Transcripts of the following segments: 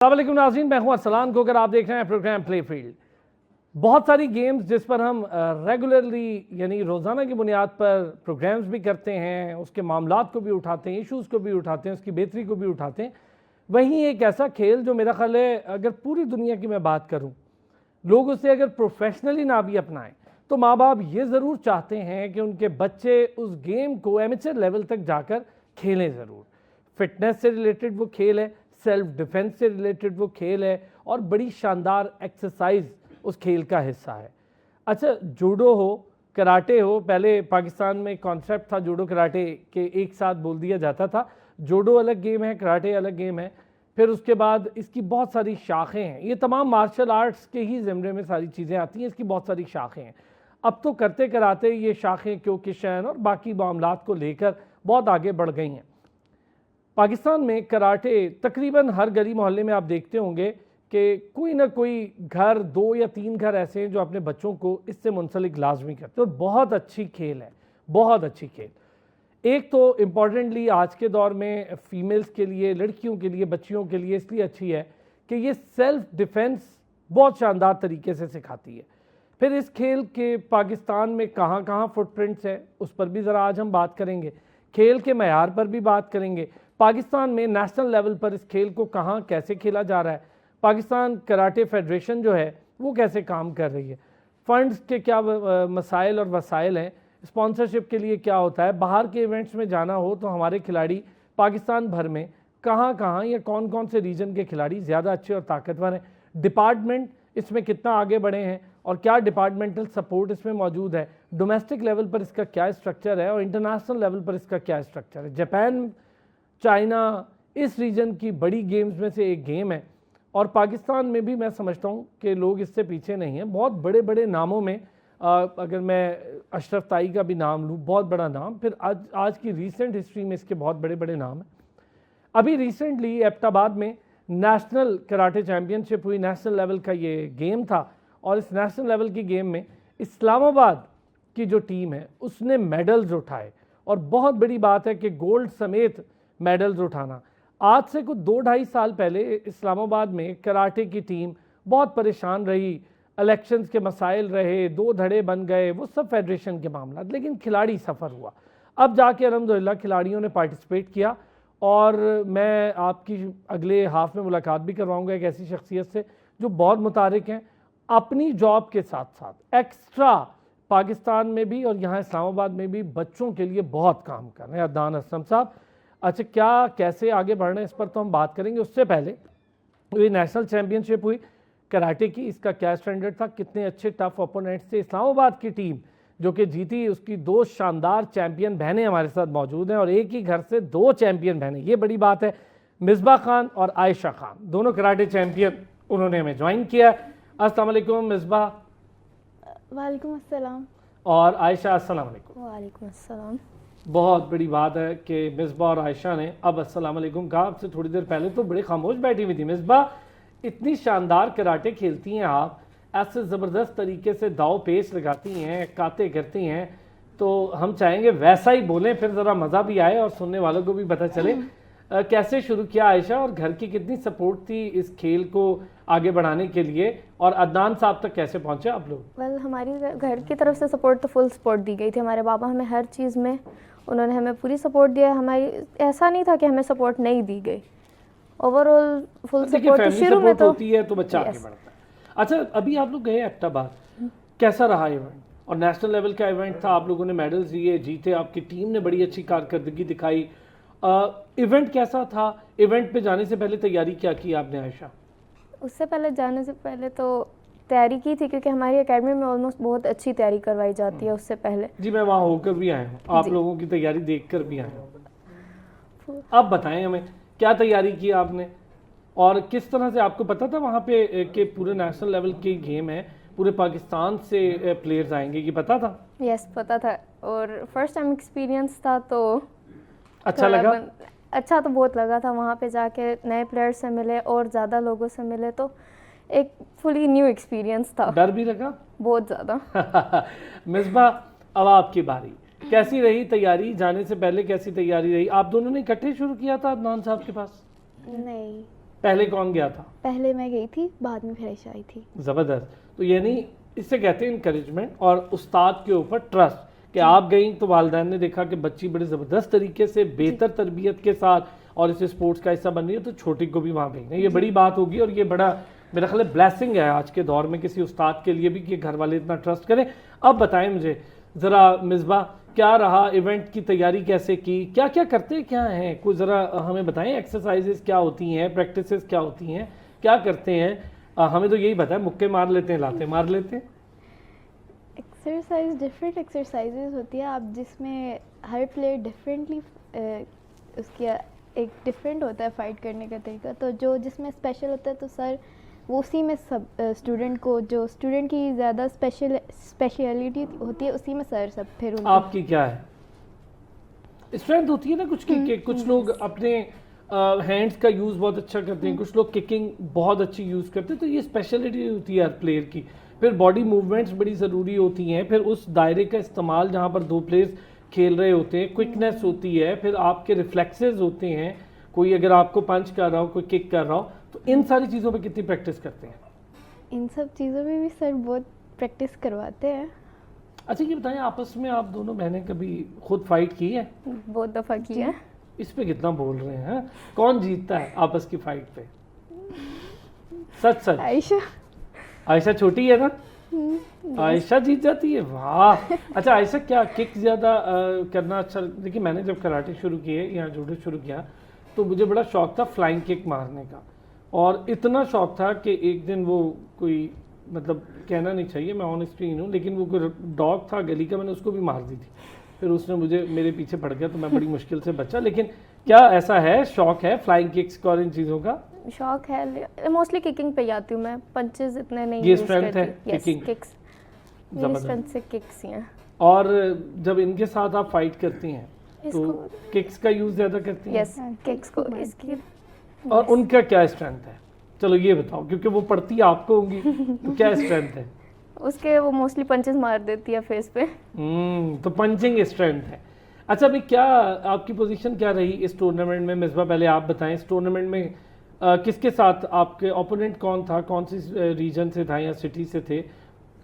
अस्सलामुअलैकुम नाज़रीन, मैं हूं अरसलान को। अगर आप देख रहे हैं प्रोग्राम प्ले फील्ड, बहुत सारी गेम्स जिस पर हम रेगुलरली यानी रोज़ाना की बुनियाद पर प्रोग्राम्स भी करते हैं, उसके मामलात को भी उठाते हैं, इश्यूज़ को भी उठाते हैं, उसकी बेहतरी को भी उठाते हैं। वहीं एक ऐसा खेल जो मेरा ख्याल है अगर पूरी दुनिया की मैं बात करूँ, लोग उसे अगर प्रोफेशनली ना भी अपनाएं तो माँ बाप ये ज़रूर चाहते हैं कि उनके बच्चे उस गेम को एमेचर लेवल तक जाकर खेलें ज़रूर। फिटनेस से रिलेटेड वो खेल है, सेल्फ डिफेंस से रिलेटेड वो खेल है और बड़ी शानदार एक्सरसाइज उस खेल का हिस्सा है। अच्छा, जूडो हो, कराटे हो, पहले पाकिस्तान में कॉन्सेप्ट था जूडो कराटे के एक साथ बोल दिया जाता था। जूडो अलग गेम है, कराटे अलग गेम है, फिर उसके बाद इसकी बहुत सारी शाखें हैं। ये तमाम मार्शल आर्ट्स के ही ज़िम्रे में सारी चीज़ें आती हैं, इसकी बहुत सारी शाखें हैं। अब तो करते कराते ये शाखें क्योंकिशन और बाकी मामलात को लेकर बहुत आगे बढ़ गई हैं। पाकिस्तान में कराटे तकरीबन हर गली मोहल्ले में आप देखते होंगे कि कोई ना कोई घर, 2 या 3 घर ऐसे हैं जो अपने बच्चों को इससे मुंसलिक लाजमी करते हैं और बहुत अच्छी खेल है, बहुत अच्छी खेल। एक तो इम्पॉर्टेंटली आज के दौर में फ़ीमेल्स के लिए, लड़कियों के लिए, बच्चियों के लिए इसलिए अच्छी है कि ये सेल्फ़ डिफेंस बहुत शानदार तरीके से सिखाती है। फिर इस खेल के पाकिस्तान में कहाँ कहाँ फुटप्रिंट्स है उस पर भी ज़रा आज हम बात करेंगे, खेल के मयार पर भी बात करेंगे। पाकिस्तान में नेशनल लेवल पर इस खेल को कहाँ कैसे खेला जा रहा है, पाकिस्तान कराटे फेडरेशन जो है वो कैसे काम कर रही है, फ़ंड्स के क्या मसाइल और वसाइल हैं, स्पॉन्सरशिप के लिए क्या होता है, बाहर के इवेंट्स में जाना हो तो हमारे खिलाड़ी पाकिस्तान भर में कहाँ कहाँ या कौन कौन से रीजन के खिलाड़ी ज़्यादा अच्छे और ताकतवर हैं, डिपार्टमेंट इसमें कितना आगे बढ़े हैं और क्या डिपार्टमेंटल सपोर्ट इसमें मौजूद है, डोमेस्टिक लेवल पर इसका क्या स्ट्रक्चर है और इंटरनेशनल लेवल पर इसका क्या स्ट्रक्चर है। जापान, चाइना इस रीजन की बड़ी गेम्स में से एक गेम है और पाकिस्तान में भी मैं समझता हूँ कि लोग इससे पीछे नहीं हैं। बहुत बड़े बड़े नामों में अगर मैं अशरफ ताई का भी नाम लूँ, बहुत बड़ा नाम, फिर आज की रीसेंट हिस्ट्री में इसके बहुत बड़े बड़े नाम हैं। अभी रिसेंटली एबटाबाद में नेशनल कराटे चैम्पियनशिप हुई, नेशनल लेवल का ये गेम था और इस नेशनल लेवल की गेम में इस्लामाबाद की जो टीम है उसने मेडल्स उठाए और बहुत बड़ी बात है कि गोल्ड समेत मेडल्स उठाना। आज से कुछ 2-2.5 साल पहले इस्लामाबाद में कराटे की टीम बहुत परेशान रही, इलेक्शंस के मसाइल रहे, 2 धड़े बन गए, वो सब फेडरेशन के मामला, लेकिन खिलाड़ी सफ़र हुआ। अब जाके अल्हम्दुलिल्लाह खिलाड़ियों ने पार्टिसिपेट किया और मैं आपकी अगले हाफ में मुलाकात भी करवाऊंगा एक ऐसी शख्सियत से जो बहुत मुतारिक हैं, अपनी जॉब के साथ साथ एक्स्ट्रा पाकिस्तान में भी और यहाँ इस्लामाबाद में भी बच्चों के लिए बहुत काम कर रहे हैं। अदनान असलम साहब, अच्छा क्या कैसे आगे बढ़ रहे हैं इस पर तो हम बात करेंगे। उससे पहले ये नेशनल चैम्पियनशिप हुई कराटे की, इसका क्या स्टैंडर्ड था, कितने अच्छे टफ ओपोनेंट्स थे। इस्लामाबाद की टीम जो कि जीती, उसकी 2 शानदार चैम्पियन बहनें हमारे साथ मौजूद हैं और एक ही घर से 2 चैम्पियन बहनें, ये बड़ी बात है। मिसबा खान और आयशा खान दोनों कराटे चैम्पियन उन्होंने हमें ज्वाइन किया। अस्सलाम वालेकुम मिसबा। वालेकुम अस्सलाम। और आयशा, अस्सलाम वालेकुम। वालेकुम अस्सलाम। बहुत बड़ी बात है कि मिसबा और आयशा ने अब अस्सलाम वालेकुम कहा। आपसे थोड़ी देर पहले तो बड़े खामोश बैठी हुई थी। मिसबा, इतनी शानदार कराटे खेलती हैं आप, ऐसे ज़बरदस्त तरीके से दाव पेश लगाती हैं, काते करती हैं, तो हम चाहेंगे वैसा ही बोलें, फिर ज़रा मज़ा भी आए और सुनने वालों को भी पता चले। कैसे शुरू किया आयशा और घर की कितनी सपोर्ट थी इस खेल को आगे बढ़ाने के लिए और अदनान साहब तक कैसे पहुँचे आप लोग? वेल, हमारी घर की तरफ से सपोर्ट तो फुल सपोर्ट दी गई थी। हमारे बाबा हमें हर चीज़ में उन्होंने हमें पूरी सपोर्ट दिया। हमारी ऐसा नहीं था कि हमें सपोर्ट नहीं दी गई, ओवरऑल फुल सपोर्ट। शुरू में तो होती है तो बच्चा आगे बढ़ता है। अच्छा, अभी आप लोग गए एबटाबाद, कैसा रहा इवेंट? और नेशनल लेवल का इवेंट था, आप लोगों ने मेडल्स लिए, जीते, आपकी टीम ने बड़ी अच्छी कारकर्दगी दिखाई। इवेंट कैसा था? इवेंट पे जाने से पहले तैयारी क्या की आपने आयशा? उससे पहले जाने से पहले तो तैयारी की थी क्योंकि हमारी एकेडमी में ऑलमोस्ट बहुत अच्छी तैयारी करवाई जाती है उससे पहले। जी, मैं वहाँ होकर भी आया हूँ, आप लोगों की तैयारी देखकर भी आया हूँ। अब बताएं हमें क्या तैयारी की आपने और किस तरह से आपको पता था वहाँ पे कि पूरे नेशनल लेवल की गेम है, पूरे पाकिस्तान से प्लेयर्स आएंगे, ये पता था? यस, पता था और फर्स्ट टाइम एक्सपीरियंस था तो अच्छा लगा? अच्छा तो बहुत लगा था। वहाँ पे जाके नए प्लेयर्स से मिले और ज़्यादा लोगों से मिले तो एक फुली न्यू एक्सपीरियंस था। डर भी लगा? बहुत ज़्यादा। मिसबा, अब आपकी बारी, कैसी रही तैयारी? जाने से पहले कैसी तैयारी रही? आप दोनों ने इकट्ठे शुरू किया था अदनान साहब के पास? नहीं, पहले कौन गया था? पहले मैं गई थी, बाद में फिर आयशा आई थी। ज़बरदस्त। तो यानी इससे कहते हैं इंकरेजमेंट और उस्ताद के ऊपर ट्रस्ट कि आप गई तो वालिदैन ने देखा कि बच्ची बड़े ज़बरदस्त तरीके से बेहतर तरबियत के साथ और इसे स्पोर्ट्स का हिस्सा बन रही है, तो छोटी को भी वहाँ भेजना, ये बड़ी बात होगी। और ये बड़ा मेरा ख्याल है ब्लेसिंग है आज के दौर में किसी उस्ताद के लिए भी कि घर वाले इतना ट्रस्ट करें। अब बताएं मुझे ज़रा मिसबा, क्या रहा इवेंट की तैयारी, कैसे की, क्या क्या करते क्या हैं, कुछ ज़रा हमें बताएं। एक्सरसाइजेस क्या होती हैं, प्रैक्टिसेस क्या होती हैं, क्या करते हैं? हमें तो यही पता है मुक्के मार लेते हैं, लाते मार लेते हैं। एक्सरसाइज डिफरेंट एक्सरसाइजेज होती है आप, जिसमें हर प्लेयर डिफरेंटली उसकी एक डिफरेंट होता है फाइट करने का तरीका। तो जो जिसमें स्पेशल होता है तो सर वो उसी में सब स्टूडेंट को, जो स्टूडेंट की ज़्यादा स्पेशलिटी होती है उसी में सर सब फिर उनको। आपकी क्या है स्ट्रेंथ होती है ना कुछ की, कुछ लोग अपने हैंड्स का यूज़ बहुत अच्छा करते हैं, कुछ लोग किकिंग बहुत अच्छी यूज़ करते हैं, तो ये स्पेशलिटी होती है हर प्लेयर की। फिर बॉडी मूवमेंट्स बड़ी ज़रूरी होती हैं, फिर उस दायरे का इस्तेमाल जहाँ पर दो प्लेयर्स खेल रहे होते हैं, क्विकनेस होती है, फिर आपके रिफ्लेक्सेस होते हैं, कोई अगर आपको पंच कर रहा हो, कोई किक कर रहा हो, तो इन सारी चीज़ों पे कितनी प्रैक्टिस करते हैं? इन सब चीज़ों में भी सर बहुत प्रैक्टिस करवाते हैं। अच्छा ये बताएं, आपस में आप दोनों बहनें कभी खुद फाइट की है? बहुत दफ़ा की है। इस पे कितना बोल रहे हैं? कौन जीतता है आपस की फाइट पे? सच सच। आयशा। आयशा छोटी है ना, आयशा जीत जाती है, वाह। अच्छा आयशा क्या किक ज़्यादा करना अच्छा? देखिए मैंने जब कराटे शुरू किए या जूडो शुरू किया तो मुझे बड़ा शौक था फ्लाइंग किक मारने का, और इतना शौक था कि एक दिन वो कोई, मतलब कहना नहीं चाहिए, मैं ऑनेस्ट ही हूँ, लेकिन वो कोई डॉग था गली का, मैंने उसको भी मार दी थी, फिर उसने मुझे मेरे पीछे पड़ गया तो मैं बड़ी मुश्किल से बचा। लेकिन क्या ऐसा है, शौक है फ्लाइंग किक्स और इन चीज़ों का? शौक है, मोस्टली किकिंग पे जाती हूँ मैं, पंचेस इतने नहीं ये use strength है, करती। Yes, kicking। kicks। मेरी ज़बरदस्त। स्ट्रेंथ से किक्स ही हैं। और जब इनके साथ आप फाइट करती हैं तो किक्स का यूज़ ज़्यादा करती हैं? यस, किक्स को इसकी। और उनका क्या स्ट्रेंथ है, चलो ये बताओ, क्योंकि वो पड़ती आपको होंगी, तो क्या स्ट्रेंथ है? उसके वो मोस्टली पंचेस मार देती है फेस पे। तो पंचिंग स्ट्रेंथ है। अच्छा अभी क्या आपकी पोजीशन क्या रही इस टूर्नामेंट में? मिसबा पहले आप बताएं, इस टूर्नामेंट में किसके साथ आपके ओपोनेंट कौन था, कौन सी रीजन से था या सिटी से थे?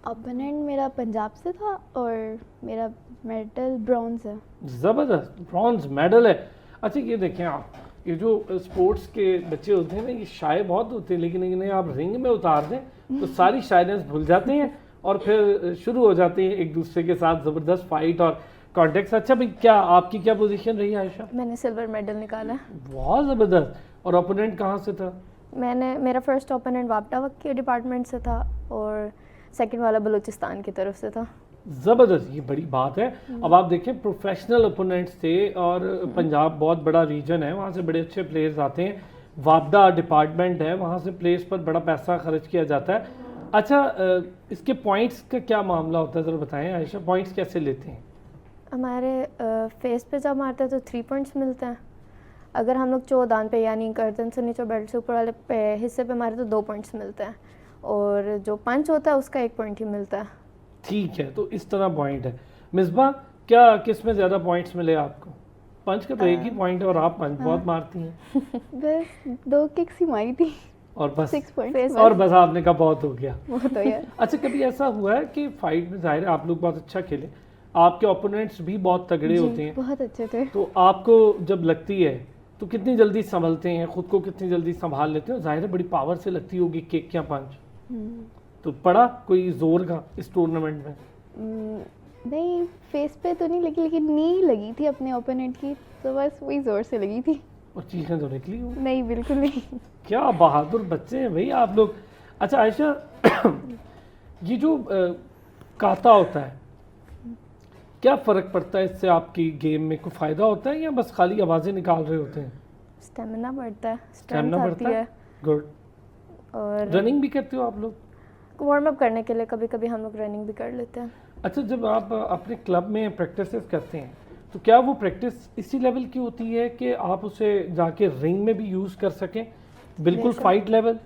ओपोनेंट मेरा पंजाब से था और मेरा मेडल ब्रॉन्ज है। ज़बरदस्त, ब्रॉन्ज मेडल है। अच्छा ये देखें आप, ये जो स्पोर्ट्स के बच्चे होते हैं ना, ये शाय बहुत होते हैं, लेकिन इन्हें आप रिंग में उतार दें तो सारी शायनेस भूल जाते हैं और फिर शुरू हो जाते हैं एक दूसरे के साथ ज़बरदस्त फाइट और कॉन्टेक्ट। अच्छा भाई क्या आपकी क्या पोजीशन रही आयशा? मैंने सिल्वर मेडल निकाला है। बहुत ज़बरदस्त। और ओपोनेंट कहाँ से था? मेरा फर्स्ट ओपोनेंट वापटा के डिपार्टमेंट से था और सेकंड वाला बलूचिस्तान की तरफ से था। ज़बरदस्त, ये बड़ी बात है। अब आप देखें प्रोफेशनल ओपोनेंट्स थे और पंजाब बहुत बड़ा रीजन है, वहाँ से बड़े अच्छे प्लेयर्स आते हैं, वापडा डिपार्टमेंट है, वहाँ से प्लेयर्स पर बड़ा पैसा खर्च किया जाता है। अच्छा इसके पॉइंट्स का क्या मामला होता है, ज़रा बताएं आयशा, पॉइंट्स कैसे लेते हैं? हमारे फेस पे जब मारते हैं तो 3 पॉइंट्स मिलते हैं। अगर हम लोग चौदान पे यानी गर्दन से नीचे बेल्ट से ऊपर वाले हिस्से पे मारे तो 2 पॉइंट्स मिलते हैं, और जो पंच होता है उसका 1 पॉइंट ही मिलता है। ठीक है, तो इस तरह पॉइंट है। मिसबा क्या किस में ज़्यादा पॉइंट्स मिले आपको? पंच का तो एक ही पॉइंट है और आप पंच बहुत मारती हैं। बस 2 किक्स ही मारी थी और बस 6 पॉइंट। और बस आपने कहा बहुत हो गया। वो तो यार। अच्छा कभी ऐसा हुआ है कि फाइट में जाहिर है आप लोग बहुत अच्छा खेले, आपके ओपोनेंट्स भी बहुत तगड़े होते हैं, बहुत अच्छे थे। तो आपको जब लगती है तो कितनी जल्दी संभलते हैं, खुद को कितनी जल्दी संभाल लेते हैं? जाहिर है बड़ी पावर से लगती होगी किक या पंच, तो पड़ा कोई जोर का इस टूर्नामेंट में? नहीं फेस पे तो नहीं लगी, लेकिन नी लगी थी अपने ओपोनेंट की, तो बस वही जोर से लगी थी। और चीखें तो निकली हो? नहीं बिल्कुल नहीं। क्या बहादुर बच्चे हैं भाई आप लोग। अच्छा आयशा ये जो काता होता है, क्या फ़र्क पड़ता है इससे आपकी गेम में? कोई फ़ायदा होता है या बस खाली आवाज़ें निकाल रहे होते हैं? स्टेमिना बढ़ता है, स्टेमिना स्ट्रेंथ बढ़ता आती है, है। गुड। और रनिंग भी करते हो आप लोग? वार्म अप करने के लिए कभी कभी हम लोग रनिंग भी कर लेते हैं। अच्छा जब आप अपने क्लब में प्रैक्टिस करते हैं तो क्या वो प्रैक्टिस इसी लेवल की होती है कि आप उसे जाके रिंग में भी यूज़ कर सकें, बिल्कुल बेशक। Fight level?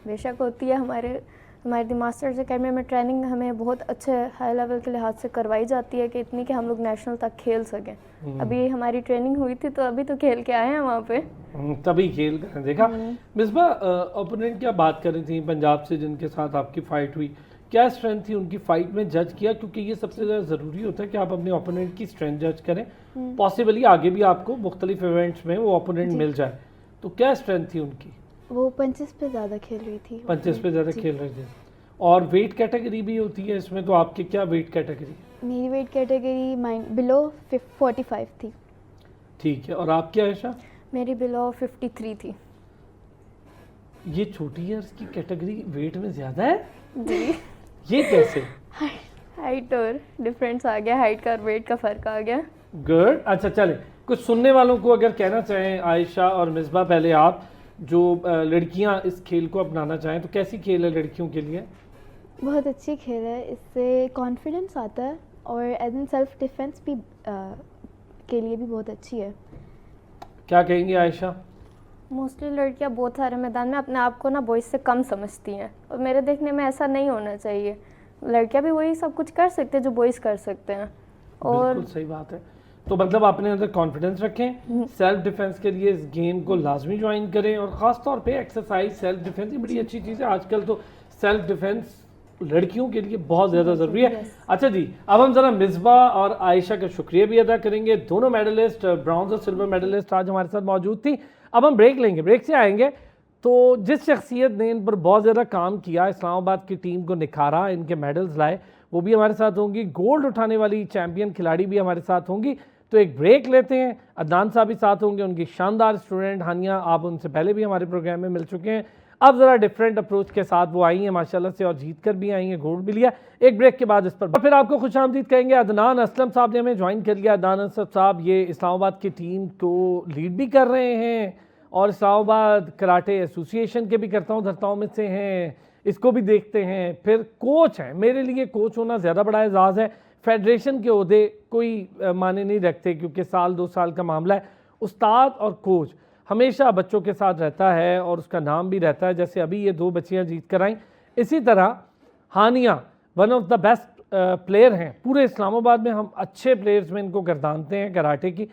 बेशक होती है। हमारे हमारी मास्टर्स अकेडमी में ट्रेनिंग हमें बहुत अच्छे हाई लेवल के लिहाज से करवाई जाती है कि इतनी कि हम लोग नेशनल तक खेल सकें। अभी हमारी ट्रेनिंग हुई थी तो अभी तो खेल के आए हैं वहाँ पे। तभी खेल कर देखा। मिसबा, ओपोनेंट क्या बात कर रही थी पंजाब से जिनके साथ आपकी फ़ाइट हुई, क्या स्ट्रेंथ थी उनकी फ़ाइट में जज किया? क्योंकि ये सबसे ज़्यादा ज़रूरी होता है कि आप अपने ओपोनेंट की स्ट्रेंथ जज करें, पॉसिबली आगे भी आपको मुख्तलिफ इवेंट्स में वो ओपोनेंट मिल जाए। तो क्या स्ट्रेंथ थी उनकी? वो पंचेस पे ज़्यादा खेल रही थी। पंचेस पे ज़्यादा खेल रहे थे। और वेट कैटेगरी भी होती है इसमें, तो आपकी क्या वेट कैटेगरी? मेरी वेट कैटेगरी बिलो 45 थी। ठीक है। और आपकी आयशा? मेरी बिलो 53 थी। ये छोटी है इसकी कैटेगरी वेट में ज़्यादा है जी। ये कैसे? हाइट और डिफरेंस आ गया, हाइट का और वेट का फ़र्क आ गया। गुड। अच्छा चले, कुछ सुनने वालों को अगर कहना चाहें आयशा और मिसबा, पहले आप जो लड़कियां इस खेल को अपनाना चाहें तो कैसी खेल है लड़कियों के लिए? बहुत अच्छी खेल है, इससे कॉन्फिडेंस आता है और एज एन सेल्फ डिफेंस भी के लिए भी बहुत अच्छी है। क्या कहेंगी आयशा? मोस्टली लड़कियां बहुत सारे मैदान में अपने आप को ना बॉयज़ से कम समझती हैं और मेरे देखने में ऐसा नहीं होना चाहिए। लड़कियां भी वही सब कुछ कर सकते हैं जो बॉयज़ कर सकते हैं। और बिल्कुल सही बात है। तो मतलब अपने अंदर कॉन्फिडेंस रखें, सेल्फ डिफेंस के लिए इस गेम को लाजमी ज्वाइन करें, और ख़ास तौर पे एक्सरसाइज सेल्फ डिफेंस ये बड़ी अच्छी चीज़ है। आजकल तो सेल्फ डिफेंस लड़कियों के लिए बहुत ज़्यादा ज़रूरी है। अच्छा जी, अब हम ज़रा मिसबा और आयशा का शुक्रिया भी अदा करेंगे। दोनों मेडलिस्ट, ब्रॉन्ज और सिल्वर मेडलिस्ट आज हमारे साथ मौजूद थी। अब हम ब्रेक लेंगे, ब्रेक से आएंगे तो जिस शख्सियत ने इन पर बहुत ज़्यादा काम किया, इस्लामाबाद की टीम को निखारा, इनके मेडल्स लाए, वो भी हमारे साथ होंगी। गोल्ड उठाने वाली चैंपियन खिलाड़ी भी हमारे साथ होंगी। तो एक ब्रेक लेते हैं। अदनान साहब भी साथ होंगे, उनकी शानदार स्टूडेंट हानिया, आप उनसे पहले भी हमारे प्रोग्राम में मिल चुके हैं। अब ज़रा डिफरेंट अप्रोच के साथ वो आई हैं माशाल्लाह से, और जीत कर भी आई हैं, गोल्ड भी लिया। एक ब्रेक के बाद इस पर फिर आपको खुशामदीद कहेंगे। अदनान असलम साहब ने हमें ज्वाइन कर लिया। अदनान असलम साहब ये इस्लामाबाद की टीम को लीड भी कर रहे हैं और इस्लामाबाद कराटे एसोसिएशन के भी करताओं धरताओं में से हैं, इसको भी देखते हैं। फिर कोच हैं, मेरे लिए कोच होना ज़्यादा बड़ा एजाज़ है। फेडरेशन के ओहदे कोई माने नहीं रखते क्योंकि साल 2 साल का मामला है। उस्ताद और कोच हमेशा बच्चों के साथ रहता है और उसका नाम भी रहता है। जैसे अभी ये 2 बच्चियाँ जीत कर आईं, इसी तरह Hania one of the best player हैं पूरे इस्लामाबाद में। हम अच्छे प्लेयर्स में इनको गर्दानते हैं कराटे की।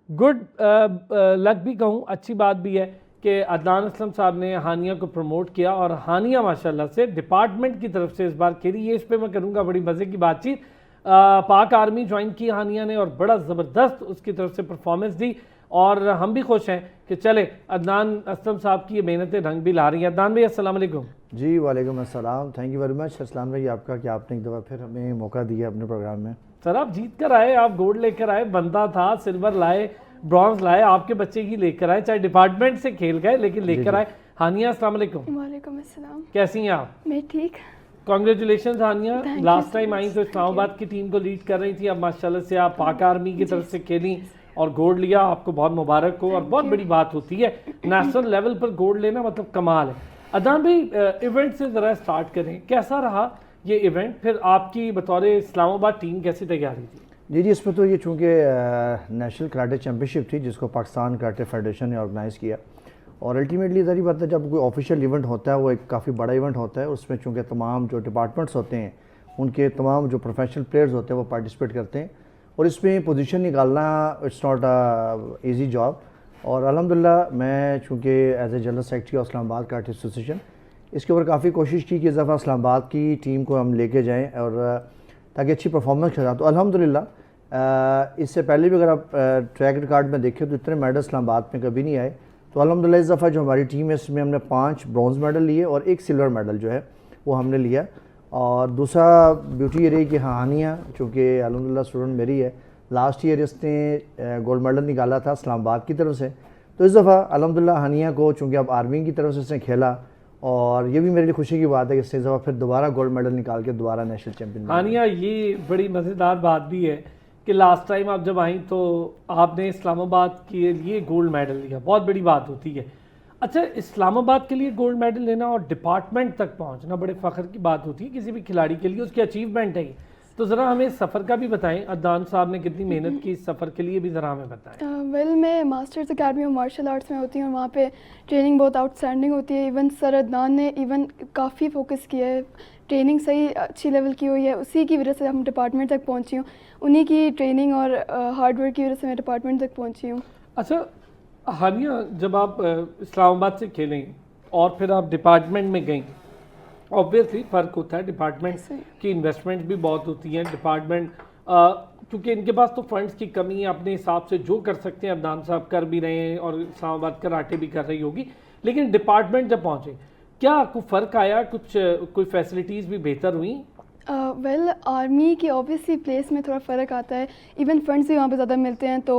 गुड लक भी कहूँ, अच्छी बात भी है कि अदनान असलम साहब ने हानिया को प्रमोट किया और हानिया माशाल्लाह से डिपार्टमेंट की तरफ से इस बार खेली। ये इस पर मैं करूँगा बड़ी मज़े की बातचीत। पाक आर्मी ज्वाइन की हानिया ने और बड़ा ज़बरदस्त उसकी तरफ से परफॉर्मेंस दी और हम भी खुश हैं कि चले अदनान असलम साहब की ये मेहनतें रंग भी ला रही हैं। अदनान भाई अस्सलाम वालेकुम। जी वालेकुम अस्सलाम, thank you very much Aslan भाई आपका कि आपने एक दफ़ा फिर हमें मौका दिया अपने प्रोग्राम में। सर आप जीत कर आए, आप गोल्ड लेकर आए, बनता था सिल्वर लाए, ब्रॉन्ज लाए, आपके बच्चे ही लेकर आए, चाहे डिपार्टमेंट से खेल गए लेकिन लेकर आए। हानिया अस्सलाम वालेकुम। वालेकुम अस्सलाम। कैसी हैं आप? मैं ठीक। कॉन्ग्रेचुलेशन हानिया, लास्ट टाइम आई तो इस्लामाबाद की टीम को लीड कर रही थी, अब माशाल्लाह से आप पाक आर्मी की तरफ से खेली और गोल्ड लिया, आपको बहुत मुबारक हो। और बहुत बड़ी बात होती है नेशनल लेवल पर गोल्ड लेना, मतलब कमाल है। अदनान भाई इवेंट से ज़रा स्टार्ट करें, कैसा रहा ये इवेंट, फिर आपकी बतौर इस्लामाबाद टीम कैसी तैयारी थी? जी इसमें तो ये चूँकि नेशनल कराटे चैम्पियनशिप थी जिसको पाकिस्तान कराटे फेडरेशन ने ऑर्गेनाइज़ किया और अल्टीमेटली ज़री बात है जब कोई ऑफिशियल इवेंट होता है वो एक काफ़ी बड़ा इवेंट होता है। उसमें चूँकि तमाम जो डिपार्टमेंट्स होते हैं उनके तमाम जो प्रोफेशनल प्लेयर्स होते हैं वो पार्टिसिपेट करते हैं और इसमें पोजीशन निकालना it's not a easy job. और अल्हम्दुलिल्लाह मैं चूँकि as a general secretary of Islamabad karate association इसके ऊपर काफ़ी कोशिश की कि इस दफ़ा इस्लामाबाद की टीम को हम लेके जाएँ और ताकि अच्छी परफॉर्मेंस करें। तो अल्हम्दुलिल्लाह इससे पहले भी अगर आप ट्रैक रिकॉर्ड में देखें तो इतने मेडल इस्लामाबाद में कभी नहीं आए। तो अल्हम्दुलिल्लाह इस दफ़ा जो हमारी टीम है इसमें हमने 5 ब्रॉन्ज मेडल लिए और 1 सिल्वर मेडल जो है वो हमने लिया। और दूसरा ब्यूटी ये रही कि हानिया चूँकि अल्हम्दुलिल्लाह स्टूडेंट मेरी है, लास्ट ईयर इसने गोल्ड मेडल निकाला था इस्लामाबाद की तरफ से। तो इस दफ़ा अल्हम्दुलिल्लाह हानिया को चूँकि अब आर्मी की तरफ से इसने खेला और ये भी मेरे लिए खुशी की बात है कि इसने इस दफ़ा फिर दोबारा गोल्ड मेडल निकाल के दोबारा नेशनल चैम्पियन। हानिया ये बड़ी मज़ेदार बात भी है कि लास्ट टाइम आप जब आई तो आपने इस्लामाबाद के लिए गोल्ड मेडल लिया, बहुत बड़ी बात होती है। अच्छा, इस्लामाबाद के लिए गोल्ड मेडल लेना और डिपार्टमेंट तक पहुंचना बड़े फ़ख्र की बात होती है किसी भी खिलाड़ी के लिए, उसकी अचीवमेंट है। तो ज़रा हमें सफ़र का भी बताएं, अदनान साहब ने कितनी मेहनत की इस सफ़र के लिए भी ज़रा हमें बताएं। वेल मैं Masters Academy of Martial Arts में होती हूँ और वहाँ पे ट्रेनिंग बहुत आउटस्टैंडिंग होती है। इवन सर अदनान ने इवन काफ़ी फोकस किया है, ट्रेनिंग सही अच्छी लेवल की हुई है, उसी की वजह से हम डिपार्टमेंट तक पहुँची हूँ। उन्हीं की ट्रेनिंग और हार्डवर्क की वजह से मैं डिपार्टमेंट तक पहुँची हूँ। अच्छा हानिया, जब आप इस्लामाबाद से खेलें और फिर आप डिपार्टमेंट में गई, ऑब्वियसली फ़र्क होता है, डिपार्टमेंट की इन्वेस्टमेंट भी बहुत होती हैं। डिपार्टमेंट क्योंकि इनके पास तो फंड्स की कमी है, अपने हिसाब से जो कर सकते हैं अदनान साहब कर भी रहे हैं और इस्लामाबाद कराटे भी कर रही होगी। लेकिन डिपार्टमेंट जब पहुँचे, क्या कोई फ़र्क आया, कुछ कोई फैसिलिटीज़ भी बेहतर हुई? वेल आर्मी की ऑब्वियसली प्लेस में थोड़ा फ़र्क आता है, इवन फंड्स भी वहाँ पे ज़्यादा मिलते हैं। तो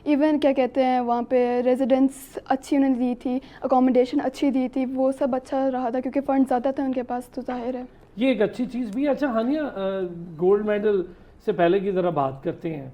इवन क्या कहते हैं, वहाँ पे रेजिडेंस अच्छी उन्होंने दी थी, अकोमोडेशन अच्छी दी थी, वो सब अच्छा रहा था क्योंकि फ़ंड ज़्यादा थे उनके पास, तो जाहिर है ये एक अच्छी चीज़ भी है। अच्छा हानिया, गोल्ड मेडल से पहले की ज़रा बात करते हैं,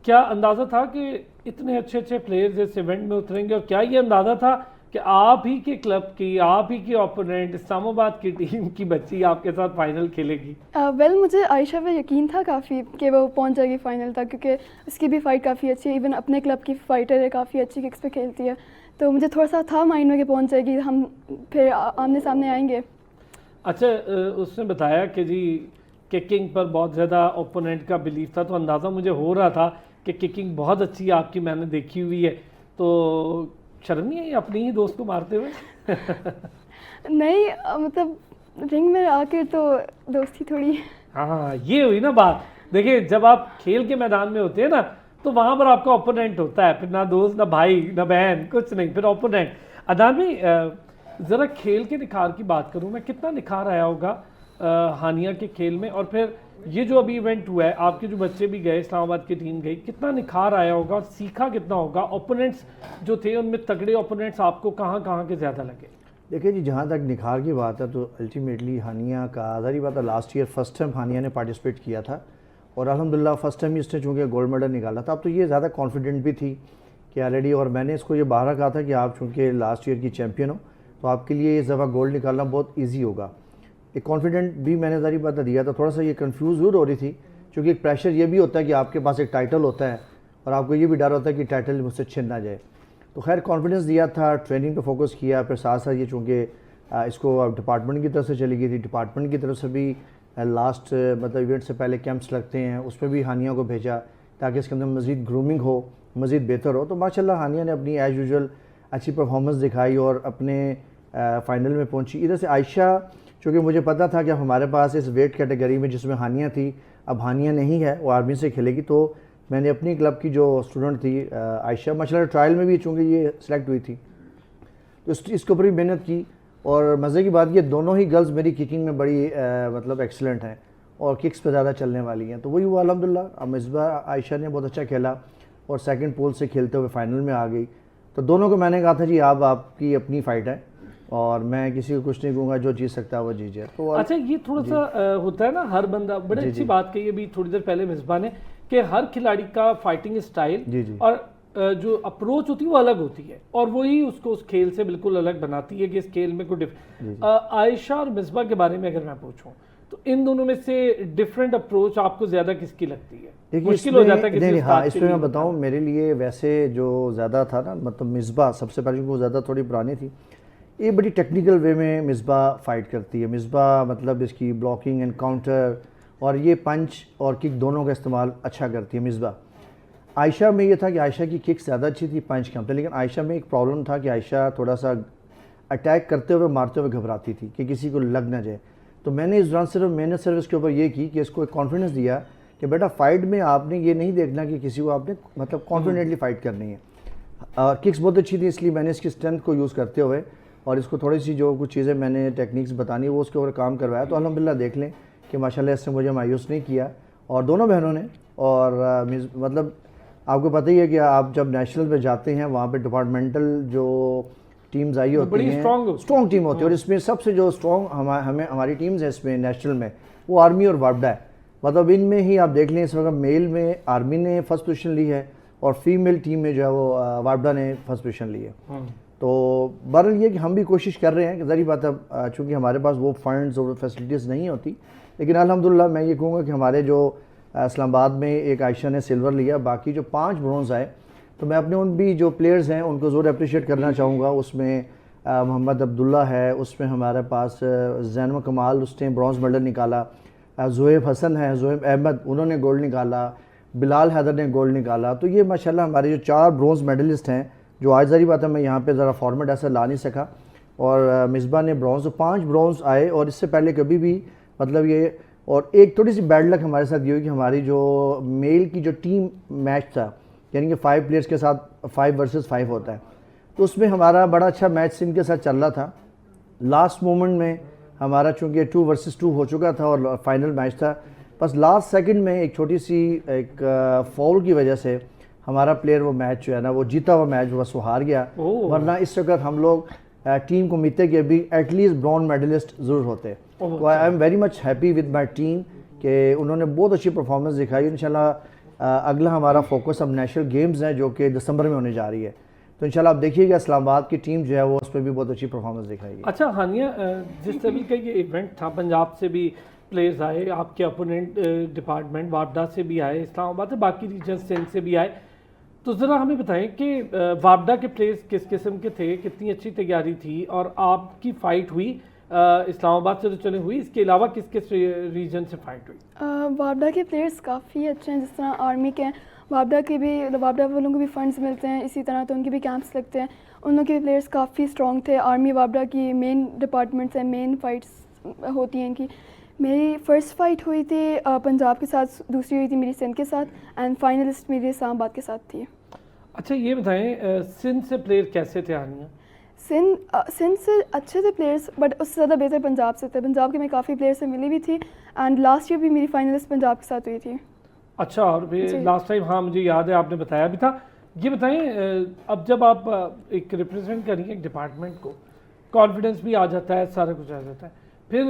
क्या अंदाज़ा था कि इतने अच्छे अच्छे प्लेयर्स इस इवेंट में उतरेंगे, और क्या ये अंदाज़ा था कि आप ही के क्लब की, आप ही की ओपोनेंट इस्लामाबाद की टीम की बच्ची आपके साथ फाइनल खेलेगी? वेल मुझे आयशा पे यकीन था काफ़ी कि वो पहुंच जाएगी फाइनल तक, क्योंकि उसकी भी फ़ाइट काफ़ी अच्छी है, इवन अपने क्लब की फ़ाइटर है, काफ़ी अच्छी किक्स पे खेलती है। तो मुझे थोड़ा सा था माइंड में कि पहुंच जाएगी, हम फिर आमने सामने आएंगे। अच्छा, उसने बताया कि जी किकिंग पर बहुत ज़्यादा ओपोनेंट का बिलीव था, तो अंदाज़ा मुझे हो रहा था कि किकिंग बहुत अच्छी है आपकी, मैंने देखी हुई है। तो शर्म नहीं आई अपनी ही दोस्त को मारते हुए? नहीं मतलब रिंग में आकर तो दोस्ती थोड़ी। हाँ, ये हुई ना बात। देखिए, जब आप खेल के मैदान में होते हैं ना, तो वहाँ पर आपका ओपोनेंट होता है, फिर ना दोस्त, ना भाई, ना बहन, कुछ नहीं, फिर ओपोनेंट। अदान भाई, ज़रा खेल के निखार की बात करूँ मैं, कितना निखार आया होगा हानिया के खेल में, और फिर ये जो अभी इवेंट हुआ है, आपके जो बच्चे भी गए, इस्लामाबाद की टीम गई, कितना निखार आया होगा और सीखा कितना होगा? ओपोनेंट्स जो थे उनमें तगड़े ओपोनेंट्स आपको कहाँ कहाँ के ज़्यादा लगे? देखिए जी, जहाँ तक निखार की बात है तो अल्टीमेटली हानिया का ज़ाहिर बात है, लास्ट ईयर फर्स्ट टाइम हानिया ने पार्टिसिपेट किया था और अल्हम्दुलिल्लाह फर्स्ट टाइम ही इसने चूँकि गोल्ड मेडल निकाला था। अब तो ये ज़्यादा कॉन्फिडेंट भी थी कि ऑलरेडी, और मैंने इसको ये बाहर कहा था कि आप चूँकि लास्ट ईयर की चैम्पियन हो तो आपके लिए इस दफ़ा गोल्ड निकालना बहुत ईजी होगा। एक कॉन्फिडेंट भी मैंने ज़ाहिर बात दिया था। थोड़ा सा ये कंफ्यूज ज़रूर हो रही थी क्योंकि एक प्रेशर ये भी होता है कि आपके पास एक टाइटल होता है और आपको ये भी डर होता है कि टाइटल मुझसे छिन ना जाए। तो खैर कॉन्फिडेंस दिया था, ट्रेनिंग पे फोकस किया, फिर साथ साथ ये चूँकि इसको डिपार्टमेंट की तरफ से चली गई थी, डिपार्टमेंट की तरफ से भी लास्ट मतलब इवेंट से पहले कैंप्स लगते हैं, उसमें भी हानिया को भेजा ताकि इसके अंदर मज़ीद ग्रूमिंग हो, मज़ीद बेहतर हो। तो माशाल्लाह हानिया ने अपनी एज़ यूजुअल अच्छी परफॉर्मेंस दिखाई और अपने फाइनल में पहुंची। इधर से आयशा, चूँकि मुझे पता था कि अब हमारे पास इस वेट कैटेगरी में जिसमें हानिया थी, अब हानिया नहीं है, वो आर्मी से खेलेगी, तो मैंने अपनी क्लब की जो स्टूडेंट थी आयशा, माशाल्लाह ट्रायल में भी चूँकि ये सिलेक्ट हुई थी तो इसके ऊपर भी मेहनत की। और मज़े की बात ये दोनों ही गर्ल्स मेरी किकिंग में बड़ी मतलब एक्सीलेंट हैं और किक्स पे ज़्यादा चलने वाली हैं। तो वही हुआ अल्हम्दुलिल्लाह। अब मिसबा आयशा ने बहुत अच्छा खेला और सेकंड पोल से खेलते हुए फाइनल में आ गई। तो दोनों को मैंने कहा था जी आप आपकी अपनी फ़ाइट है और मैं किसी को कुछ नहीं कहूँगा, जो जीत सकता है वो जीत जाए। तो अच्छा, ये थोड़ा सा होता है ना, हर बंदा, बड़ी अच्छी बात कही अभी थोड़ी देर पहले मिसबा ने, कि हर खिलाड़ी का फाइटिंग स्टाइल और जो अप्रोच होती है वो अलग होती है और वही उसको उस खेल से बिल्कुल अलग बनाती है कि इस खेल में कोई आयशा और मिसबा के बारे में अगर मैं पूछूं तो इन दोनों में से डिफरेंट अप्रोच आपको ज़्यादा किसकी लगती है? देखिए मुश्किल हो जाता है किसी हाँ, इसमें मैं बताऊं, मेरे लिए वैसे जो ज़्यादा था ना, मतलब मिसबा सबसे पहले वो ज़्यादा थोड़ी पुरानी थी, ये बड़ी टेक्निकल वे में मिसबा फ़ाइट करती है। मिसबा मतलब इसकी ब्लॉकिंग एंड काउंटर और ये पंच और किक दोनों का इस्तेमाल अच्छा करती है मिसबा। आयशा में ये था कि आयशा की किक ज़्यादा अच्छी थी, पंच कम थे, लेकिन आयशा में एक प्रॉब्लम था कि आयशा थोड़ा सा अटैक करते हुए, मारते हुए घबराती थी कि किसी को लग ना जाए। तो मैंने इस दौरान मैंने सिर्फ इसके ऊपर ये की कि इसको एक कॉन्फिडेंस दिया कि बेटा फ़ाइट में आपने ये नहीं देखना कि किसी को आपने मतलब कॉन्फिडेंटली फ़ाइट करनी है। और किक्स बहुत अच्छी थी, इसलिए मैंने इसकी स्ट्रेंथ को यूज़ करते हुए और इसको थोड़ी सी जो कुछ चीज़ें मैंने टेक्निक्स बतानी वो उसके ऊपर काम करवाया। तो अल्हम्दुलिल्लाह देख लें कि माशाल्लाह इससे मुझे मायूस नहीं किया और दोनों बहनों ने। और मतलब आपको पता ही है कि आप जब नेशनल पे जाते हैं वहाँ पे डिपार्टमेंटल जो टीम्स आई होती हैं, स्ट्रॉन्ग टीम होती है और इसमें सबसे जो स्ट्रॉन्ग हमारी टीम्स हैं इसमें नेशनल में वो आर्मी और वापडा है। मतलब इनमें ही आप देख लें इस वक्त मेल में आर्मी ने फर्स्ट पोजीशन ली है और फीमेल टीम में जो है वो वापडा ने फर्स्ट पोजीशन ली है। तो बहरहाल ये कि हम भी कोशिश कर रहे हैं कि ज़ाहिर बात है चूँकि हमारे पास वो फंड्स और फैसिलिटीज़ नहीं होती, लेकिन अल्हम्दुलिल्लाह मैं ये कहूँगा कि हमारे जो इस्लामाबाद में एक आयशा ने सिल्वर लिया, बाकी जो 5 ब्रॉन्ज़ आए, तो मैं अपने उन भी जो प्लेयर्स हैं उनको ज़रूर अप्रिशिएट करना चाहूँगा। उसमें मोहम्मद अब्दुल्ला है, उसमें हमारे पास जैनब कमाल, उसने ब्रॉन्ज़ मेडल निकाला, ज़ुहैब हसन है, ज़ुहैब अहमद, उन्होंने गोल्ड निकाला, बिलाल हैदर ने गोल्ड निकाला। तो ये माशाल्लाह हमारे जो 4 ब्रॉन्ज़ मेडलिस्ट हैं, जो आज ज़री बात है मैं यहाँ पे ज़रा फॉर्मेट ऐसा ला नहीं सका, और मिसबा ने ब्रॉन्ज़, तो 5 ब्रॉन्ज़ आए। और इससे पहले कभी भी मतलब ये, और एक थोड़ी सी बैड लक हमारे साथ ये हुई कि हमारी जो मेल की जो टीम मैच था, यानी कि 5 प्लेयर्स के साथ 5 वर्सेस 5 होता है, तो उसमें हमारा बड़ा अच्छा मैच सिंध के साथ चल रहा था। लास्ट मोमेंट में हमारा चूँकि 2 वर्सेस 2 हो चुका था और फाइनल मैच था, बस लास्ट सेकंड में एक छोटी सी एक फाउल की वजह से हमारा प्लेयर वो मैच जो है ना, वो जीता हुआ मैच बस वो हार गया। वरना इस वक्त हम लोग टीम को उम्मीद है कि अभी एटलीस्ट ब्रॉन्ज मेडलिस्ट ज़रूर होते। तो I am very much happy with my team कि उन्होंने बहुत अच्छी परफॉर्मेंस दिखाई। इंशाल्लाह अगला हमारा फोकस अब नेशनल गेम्स हैं जो कि दिसंबर में होने जा रही है, तो इंशाल्लाह आप देखिएगा इस्लामाबाद की टीम जो है वो उस पर भी बहुत अच्छी परफॉर्मेंस दिखाएगी। अच्छा हानिया, जिस तरीके का ये इवेंट था, पंजाब से भी प्लेयर्स आए, आपके अपोनेंट डिपार्टमेंट वापडा से भी आए, इस्लामाबाद से, बाकी रीजन सिंध से भी आए, तो ज़रा हमें बताएं कि वापडा के प्लेयर्स किस किस्म के थे, कितनी अच्छी तैयारी थी, और आपकी फ़ाइट हुई इस्लामाबाद से तो चले हुई, इसके अलावा किस किस रीजन से फ़ाइट हुई? वापडा के प्लेयर्स काफ़ी अच्छे हैं, जिस तरह आर्मी के हैं, वापडा के भी, वापडा वालों को भी फंड्स मिलते हैं, इसी तरह तो उनके भी कैंप्स लगते हैं, उन लोगों के भी प्लेयर्स काफ़ी स्ट्रॉन्ग थे। आर्मी वापडा की मेन डिपार्टमेंट्स हैं, मेन फ़ाइट्स होती हैं कि मेरी फ़र्स्ट फ़ाइट हुई थी पंजाब के साथ, दूसरी हुई थी मेरी सिंध के साथ, एंड फाइनलिस्ट मेरी इस्लामाबाद के साथ थी। अच्छा ये बताएं, सिंध से प्लेयर कैसे थे हानिया? सिंध से अच्छे थे प्लेयर्स, बट उससे ज़्यादा बेहतर पंजाब से थे। पंजाब के मैं काफ़ी प्लेयर से मिली भी थी, एंड लास्ट ईयर भी मेरी फाइनलिस्ट पंजाब के साथ हुई थी। अच्छा, और फिर लास्ट टाइम, हाँ मुझे याद है आपने बताया भी था। ये बताएं, अब जब आप एक रिप्रेजेंट करेंगे एक डिपार्टमेंट को, कॉन्फिडेंस भी आ जाता है, सारा कुछ आ जाता है, फिर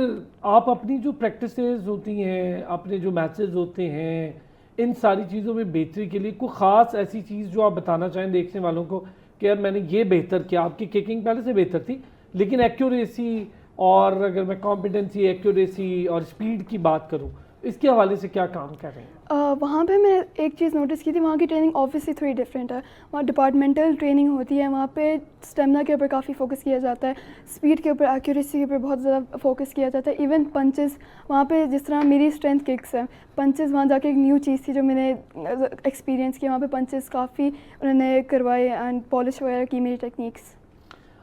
आप अपनी जो प्रैक्टिसेस होती हैं, अपने जो मैचेस होते हैं, इन सारी चीज़ों में बेहतरी के लिए कोई ख़ास ऐसी चीज़ जो आप बताना चाहें देखने वालों को कि यार मैंने ये बेहतर किया? आपकी किकिंग पहले से बेहतर थी, लेकिन एक्यूरेसी, और अगर मैं कॉम्पिटेंसी, एक्यूरेसी और स्पीड की बात करूं, इसके हवाले से क्या काम कर रहे हैं? वहाँ पे मैं एक चीज़ नोटिस की थी, वहाँ की ट्रेनिंग ऑब्वियसली थोड़ी डिफरेंट है। वहाँ डिपार्टमेंटल ट्रेनिंग होती है, वहाँ पे स्टेमिना के ऊपर काफ़ी फोकस किया जाता है, स्पीड के ऊपर, एक्यूरेसी के ऊपर बहुत ज़्यादा फोकस किया जाता है। इवन पंचेस, वहाँ पे जिस तरह मेरी स्ट्रेंथ किक्स है, पंचेस वहाँ जाके एक न्यू चीज़ थी जो मैंने एक्सपीरियंस किया। वहाँ पे पंचेस काफ़ी उन्होंने करवाए एंड पॉलिश वगैरह की मेरी टेक्निक्स।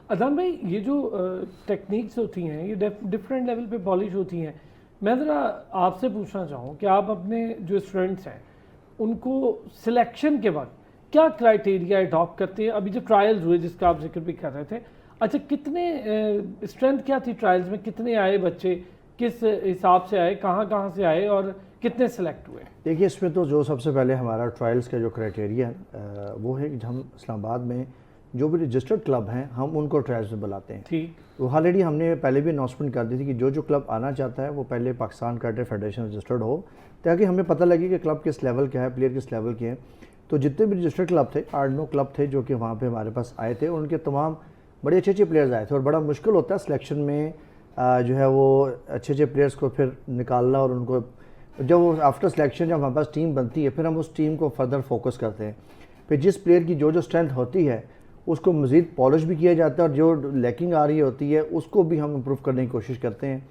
अदनान भाई, ये जो टेक्निक्स होती हैं ये डिफरेंट लेवल पे पॉलिश होती हैं। मैं ज़रा आपसे पूछना चाहूँ कि आप अपने जो स्टूडेंट्स हैं उनको सिलेक्शन के वक्त क्या क्राइटेरिया अडॉप्ट करते हैं? अभी जो ट्रायल्स हुए जिसका आप जिक्र भी कर रहे थे, अच्छा कितने स्ट्रेंथ क्या थी ट्रायल्स में, कितने आए बच्चे, किस हिसाब से आए, कहाँ से आए और कितने सेलेक्ट हुए? देखिए इसमें तो जो सबसे पहले हमारा ट्रायल्स का जो क्राइटेरिया है वो है कि हम इस्लामाबाद में जो भी रजिस्टर्ड क्लब हैं हम उनको ट्रायल्स में बुलाते हैं। ठीक, तो ऑलरेडी हमने पहले भी अनाउंसमेंट कर दी थी कि जो क्लब आना चाहता है वो पहले पाकिस्तान कराटे फेडरेशन रजिस्टर्ड हो, ताकि हमें पता लगे कि क्लब किस लेवल का है, प्लेयर किस लेवल के हैं। तो जितने भी रजिस्टर्ड क्लब थे, 8-9 क्लब थे जो कि वहाँ पे हमारे पास आए थे, और उनके तमाम बड़े अच्छे प्लेयर्स आए थे। और बड़ा मुश्किल होता है सिलेक्शन में जो है वो अच्छे प्लेयर्स को फिर निकालना, और उनको जब वो आफ्टर सिलेक्शन जब हमारे पास टीम बनती है फिर हम उस टीम को फर्दर फोकस करते हैं। फिर जिस प्लेयर की जो स्ट्रेंथ होती है उसको मज़ीद पॉलिश भी किया जाता है, और जो लैकिंग आ रही होती है उसको भी हम इम्प्रूव करने की कोशिश करते हैं।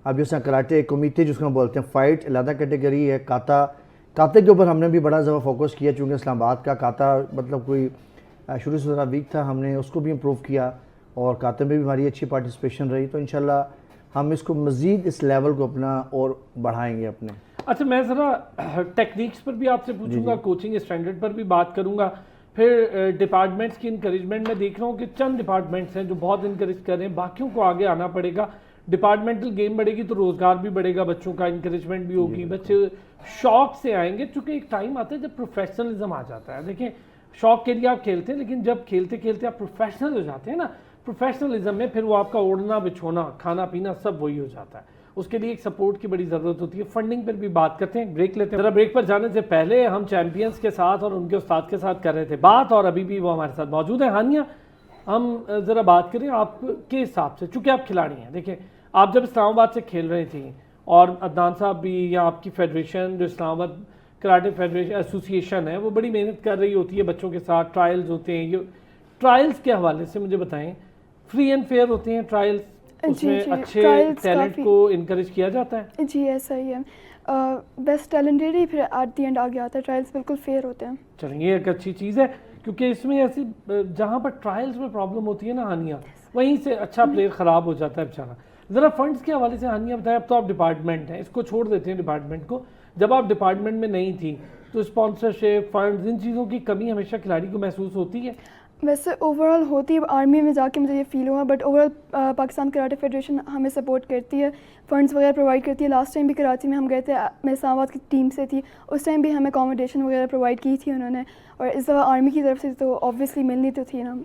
अब जैसे कराटे कमीते जिसको हम बोलते हैं, फ़ाइट अलग कैटेगरी है, काते के ऊपर हमने भी बड़ा ज़्यादा फोकस किया, चूँकि इस्लामाबाद का काता मतलब कोई शुरू से ज़रा वीक था, हमने उसको भी इम्प्रूव किया और काते में भी हमारी अच्छी पार्टिसिपेशन रही। तो इंशाल्लाह हम इसको मज़ीद इस लेवल को अपना और बढ़ाएंगे अपने। अच्छा मैं ज़रा टेक्निक्स पर भी आपसे पूछूंगा, कोचिंग स्टैंडर्ड पर भी बात करूंगा, फिर डिपार्टमेंट्स की इनकरेजमेंट में देख रहा हूँ कि चंद डिपार्टमेंट्स हैं जो बहुत इनकरेज कर रहे हैं, बाकियों को आगे आना पड़ेगा। डिपार्टमेंटल गेम बढ़ेगी तो रोज़गार भी बढ़ेगा, बच्चों का इंकरेजमेंट भी होगी, बच्चे शौक से आएंगे, चूँकि एक टाइम आता है जब प्रोफेशनलिज्म आ जाता है। देखें शौक के लिए आप खेलते हैं, लेकिन जब खेलते खेलते आप प्रोफेशनल हो जाते हैं ना, प्रोफेशनलिज्म में फिर वो आपका ओढ़ना बिछोना खाना पीना सब वही हो जाता है। उसके लिए एक सपोर्ट की बड़ी ज़रूरत होती है। फंडिंग पर भी बात करते हैं, ब्रेक लेते हैं। ज़रा ब्रेक पर जाने से पहले हम चैंपियंस के साथ और उनके उस्ताद के साथ कर रहे थे बात, और अभी भी वो हमारे साथ मौजूद है। हानिया, हम ज़रा बात करें आपके हिसाब से, चूँकि आप खिलाड़ी हैं, देखिए आप जब इस्लामाबाद से खेल रही थी और अदनान साहब भी या आपकी फेडरेशन जो इस्लामाबाद कराटे फेडरेशन एसोसिएशन है वो बड़ी मेहनत कर रही होती है बच्चों के साथ, ट्रायल्स होते हैं। ये ट्रायल्स के हवाले से मुझे बताएं, फ्री एंड फेयर होते हैं ट्रायल्स? उसमें अच्छे टैलेंट को इनकरेज किया जाता है? जी ऐसा ही है, बेस्ट टैलेंटेड ही फिर एट द एंड आगे आता है। ट्रायल्स बिल्कुल फेयर होते हैं। चलें, ये एक अच्छी चीज़ है, क्योंकि इसमें ऐसी जहाँ पर ट्रायल्स में प्रॉब्लम होती है ना हानिया, वहीं से अच्छा प्लेयर ख़राब हो जाता है बेचारा। ज़रा फंड्स के हवाले से हानिया बताएं। अब तो आप डिपार्टमेंट हैं, इसको छोड़ देते हैं डिपार्टमेंट को। जब आप डिपार्टमेंट में नहीं थी तो स्पॉन्सरशिप, फंड्स, इन चीज़ों की कमी हमेशा खिलाड़ी को महसूस होती है? वैसे ओवरऑल होती है, आर्मी में जाके मुझे ये फील हुआ, but overall Pakistan karate federation हमें सपोर्ट करती है, फंड्स वगैरह प्रोवाइड करती है। लास्ट टाइम भी कराची में हम गए थे, मैं इस्लामाबाद की टीम से थी, उस टाइम भी हमें अकोमोडेशन वगैरह प्रोवाइड की थी उन्होंने, और इस दफ़ा आर्मी की तरफ से तो ऑब्वियसली मिलनी तो थी ना।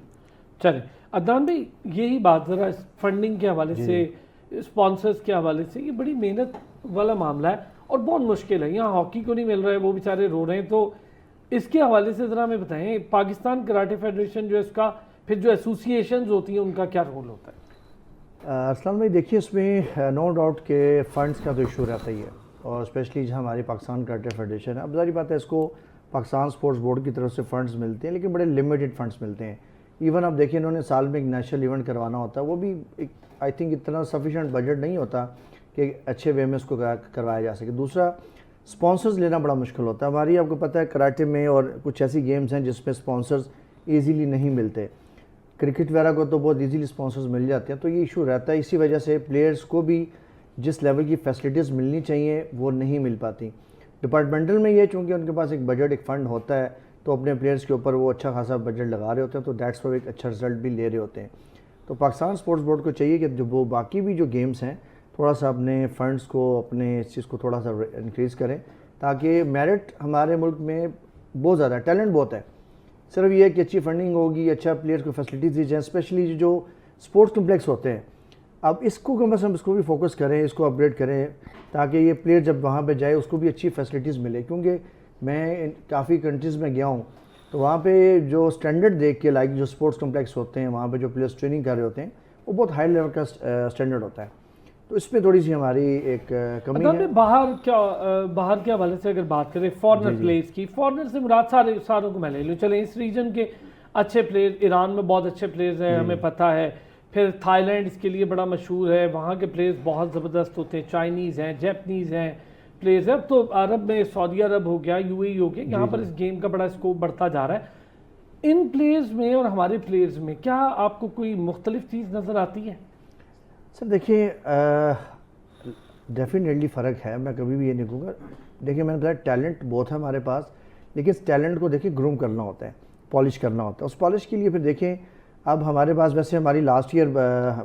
चलें अदनान भाई, यही बात ज़रा फंडिंग के हवाले से, स्पॉन्सर्स के हवाले से, ये बड़ी मेहनत वाला मामला है और बहुत मुश्किल है। यहाँ हॉकी को नहीं मिल रहा है, वो बेचारे रो रहे हैं, तो इसके हवाले से ज़रा हमें बताएं, पाकिस्तान कराटे फेडरेशन जो है इसका, फिर जो एसोसिएशंस होती हैं उनका क्या रोल होता है? अरसलान भाई देखिए, इसमें नो डाउट के फ़ंड्स का तो इशू रहता ही है, और स्पेशली जो हमारी पाकिस्तान कराटे फेडरेशन है, अब सारी बात है, इसको पाकिस्तान स्पोर्ट्स बोर्ड की तरफ से फ़ंड्स मिलते हैं, लेकिन बड़े लिमिटेड फ़ंड्स मिलते हैं। इवन आप देखिए, इन्होंने साल में एक नेशनल इवेंट करवाना होता है, वो भी एक आई थिंक इतना सफिशेंट बजट नहीं होता कि अच्छे वे में इसको करवाया जा सके। दूसरा, स्पॉन्सर्स लेना बड़ा मुश्किल होता है। हमारी आपको पता है कराटे में और कुछ ऐसी गेम्स हैं जिसमें स्पॉन्सर्स ईज़िली नहीं मिलते। क्रिकेट वगैरह को तो बहुत ईज़िली स्पॉन्सर्स मिल जाते हैं, तो ये इशू रहता है। इसी वजह से प्लेयर्स को भी जिस लेवल की फैसिलिटीज़ मिलनी चाहिए वो नहीं मिल पाती। डिपार्टमेंटल में ये चूँकि उनके पास एक बजट, एक फ़ंड होता है, तो अपने प्लेयर्स के ऊपर वो अच्छा खासा बजट लगा रहे होते हैं, तो दैट्स पर एक अच्छा रिजल्ट भी ले रहे होते हैं। तो पाकिस्तान स्पोर्ट्स बोर्ड को चाहिए कि जो वो बाकी भी जो गेम्स हैं, थोड़ा सा अपने फ़ंड्स को, अपने इस चीज़ को थोड़ा सा इंक्रीज़ करें, ताकि मेरिट हमारे मुल्क में बहुत ज़्यादा, टैलेंट बहुत है। सिर्फ ये कि अच्छी फंडिंग होगी, अच्छा प्लेयर्स को फैसिलिटीज़ दी जाए, स्पेशली जो स्पोर्ट्स कम्प्लेक्स होते हैं, अब इसको कम से कम इसको भी फोकस करें, इसको अपग्रेड करें, ताकि ये प्लेयर जब वहाँ पे जाए उसको भी अच्छी फैसिलिटीज़ मिले। क्योंकि मैं काफ़ी कंट्रीज़ में गया हूँ, तो वहाँ पे जो स्टैंडर्ड देख के, लाइक जो स्पोर्ट्स कम्प्लेक्स होते हैं, वहाँ पे जो प्लेयर्स ट्रेनिंग कर रहे होते हैं, वो बहुत हाई लेवल का स्टैंडर्ड होता है। तो इसमें थोड़ी सी हमारी एक कमी है। बाहर के हवाले से अगर बात करें फॉरनर प्लेयर्स की, फॉरनर से मुराद सारों को मैं ले लूँ। चले इस रीजन के अच्छे प्लेयर, ईरान में बहुत अच्छे प्लेयर्स हैं, हमें पता है। फिर थाईलैंड इसके लिए बड़ा मशहूर है, वहाँ के प्लेयर्स बहुत ज़बरदस्त होते हैं। चाइनीज़ हैं, जैपनीज़ हैं प्लेयर्स हैं। अब तो अरब में सऊदी अरब हो गया, यूएई हो गया, यहाँ पर इस गेम का बड़ा स्कोप बढ़ता जा रहा है। इन प्लेयर्स में और हमारे प्लेयर्स में क्या आपको कोई मुख्तलिफ चीज़ नज़र आती है? सर देखिए, डेफिनेटली फ़र्क है, मैं कभी भी ये नहीं कहूँगा। देखिए, मैंने बताया टैलेंट बहुत है हमारे पास, लेकिन इस टैलेंट को देखिए ग्रूम करना होता है, पॉलिश करना होता है। उस पॉलिश के लिए फिर देखें, अब हमारे पास वैसे हमारी लास्ट ईयर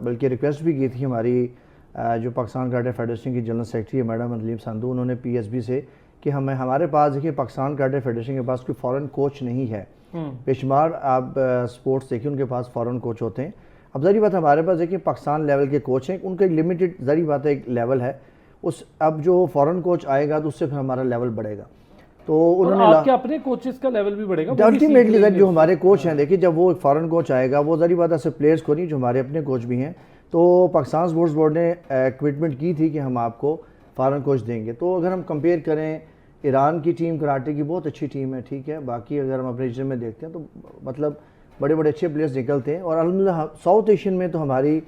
बल्कि रिक्वेस्ट भी की थी हमारी जो पाकिस्तान कराटे फेडरेशन की जनरल सेक्रेटरी है मैडम अदलीम संधू, उन्होंने पीएसबी से कि हमारे पास देखिए पाकिस्तान कराटे फेडरेशन के पास कोई फ़ॉरेन कोच नहीं है। बेशुमार आप स्पोर्ट्स देखिए उनके पास फ़ॉरेन कोच होते हैं। अब ज़री बात हमारे पास देखिए पाकिस्तान लेवल के कोच हैं, उनका लिमिटेड ज़री बात है, एक लेवल है उस, अब जो फ़ॉरेन कोच आएगा तो उससे फिर हमारा लेवल बढ़ेगा। तो उन्होंने आपके अपने कोचेस का लेवल भी बढ़ेगा अल्टीमेटली। जो हमारे कोच हैं, देखिए जब वो एक फ़ॉरेन कोच आएगा, वो ज़री बात है सिर्फ प्लेयर्स को नहीं, जो हमारे अपने कोच भी हैं, तो पाकिस्तान स्पोर्ट्स बोर्ड ने कमिटमेंट की थी कि हम आपको फ़ॉरेन कोच देंगे। तो अगर हम कंपेयर करें, ईरान की टीम कराटे की बहुत अच्छी टीम है, ठीक है, बाकी अगर हम अपने रीजन में देखते हैं तो मतलब बड़े बड़े अच्छे प्लेयर्स निकलते हैं। और अल्हम्दुलिल्लाह साउथ एशियन में तो हमारी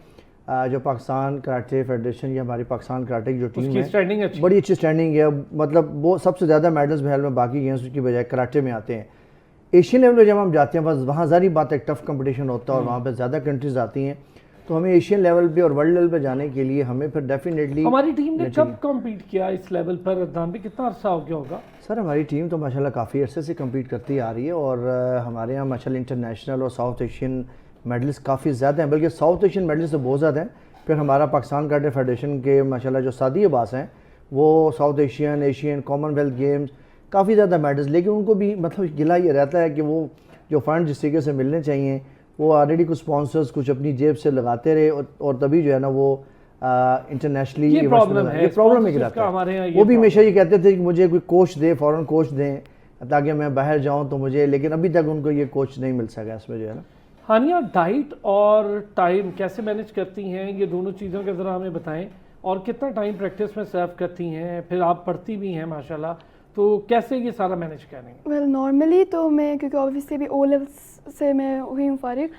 जो पाकिस्तान कराटे फेडरेशन या हमारी पाकिस्तान कराटे की जो टीम है, बड़ी अच्छी स्टैंडिंग है। मतलब वो सबसे ज़्यादा मेडल्स महल में बाकी गेम्स की बजाय कराटे में आते हैं। एशियन लेवल में जब हम जाते हैं, बस वहाँ ज़ारी बात है, टफ कंपटीशन होता है और वहाँ पे ज़्यादा कंट्रीज आती हैं, तो हमें एशियन लेवल पे और वर्ल्ड लेवल पे जाने के लिए हमें फिर डेफिनेटली। हमारी टीम ने कब कम्पीट किया इस लेवल पर अदनान भी, कितना अर्सा हो गया होगा? सर हमारी टीम तो माशाल्लाह काफ़ी अरसे से कम्पीट करती आ रही है, और हमारे यहाँ माशाल्लाह इंटरनेशनल और साउथ एशियन मेडलिस्ट काफ़ी ज़्यादा हैं, बल्कि साउथ एशियन मेडलिस्ट तो बहुत ज़्यादा हैं। फिर हमारा पाकिस्तान कराटे फेडरेशन के माशाल्लाह जो सादी अब्बास हैं, वो south Asian, Asian, Commonwealth games काफ़ी ज़्यादा मेडल्स, लेकिन उनको भी मतलब गिला ये रहता है कि वो जो फ़ंड जिस तरीके से मिलने चाहिए, वो ऑलरेडी कुछ स्पॉन्सर्स कुछ अपनी जेब से लगाते रहे, और तभी जो है ना वो इंटरनेशनली ये प्रॉब्लम है वो भी हमेशा ये कहते थे कि मुझे कोई कोच दे, फॉरेन कोच दें ताकि मैं बाहर जाऊं तो मुझे, लेकिन अभी तक उनको ये कोच नहीं मिल सका इसमें जो है ना। हानिया, डाइट और टाइम कैसे मैनेज करती हैं, ये दोनों चीज़ों के ज़रा हमें बताएं। और कितना टाइम प्रैक्टिस में सर्व करती हैं, फिर आप पढ़ती भी हैं माशाल्लाह, तो कैसे ये सारा मैनेज कर रही हैं? वेल नॉर्मली तो मैं, क्योंकि ऑब्वियसली अभी ओ लेवल्स से मैं हुई हूँ फारिग,